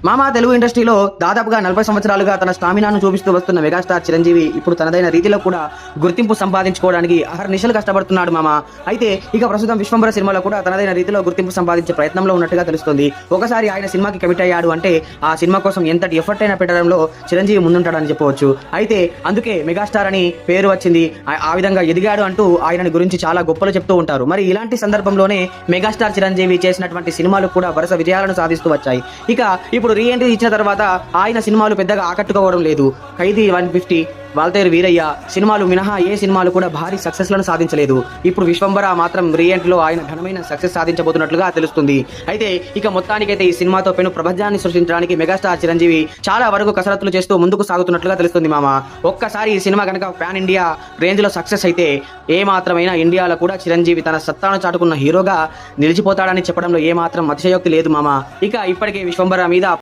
మామ తెలుగు ఇండస్ట్రీలో దాదాపుగా 40 సంవత్సరాలుగా తన స్టామినాను చూపిస్తూ వస్తున్న మెగాస్టార్ చిరంజీవి ఇప్పుడు తనదైన రీతిలో కూడా గుర్తింపు సంపాదించుకోవడానికి అహర్నిశలు కష్టపడుతున్నాడు మామ. అయితే ఇక ప్రస్తుతం విశ్వంబర సినిమాలో కూడా తనదైన రీతిలో గుర్తింపు సంపాదించే ప్రయత్నంలో ఉన్నట్టుగా తెలుస్తుంది. ఒకసారి ఆయన సినిమాకి కమిట్ అయ్యాడు అంటే ఆ సినిమా కోసం ఎంతటి ఎఫర్ట్ అయినా పెట్టడంలో చిరంజీవి ముందుంటాడని చెప్పవచ్చు. అయితే అందుకే మెగాస్టార్ అని పేరు వచ్చింది. ఆ విధంగా ఎదిగాడు అంటూ ఆయనని గురించి చాలా గొప్పలు చెప్తూ ఉంటారు. మరి ఇలాంటి సందర్భంలోనే మెగాస్టార్ చిరంజీవి చేసినటువంటి సినిమాలు కూడా వరుస విజయాలను సాధిస్తూ వచ్చాయి. ఇక ఇప్పుడు రీ ఎంట్రీ ఇచ్చిన తర్వాత ఆయన సినిమాలు పెద్దగా ఆకట్టుకోవడం లేదు. ఖైదీ 150, వాల్తేరు వీరయ్య సినిమాలు మినహా ఏ సినిమాలు కూడా భారీ సక్సెస్ లను సాధించలేదు. ఇప్పుడు విశ్వంబర మాత్రం రీఎంట్రీలో ఆయన ఘనమైన సక్సెస్ సాధించబోతున్నట్లుగా తెలుస్తుంది. అయితే ఇక మొత్తానికైతే ఈ సినిమాతో పెను ప్రపంచాన్ని సృష్టించడానికి మెగాస్టార్ చిరంజీవి చాలా వరకు కసరత్తులు చేస్తూ ముందుకు సాగుతున్నట్లుగా తెలుస్తుంది మామ. ఒక్కసారి ఈ సినిమా కనుక పాన్ ఇండియా రేంజ్ లో సక్సెస్ అయితే ఏ మాత్రమైనా ఇండియాలో కూడా చిరంజీవి తన సత్తాను చాటుకున్న హీరోగా నిలిచిపోతాడని చెప్పడంలో ఏ మాత్రం అతిశయోక్తి లేదు మామ. ఇక ఇప్పటికే విశ్వంబర మీద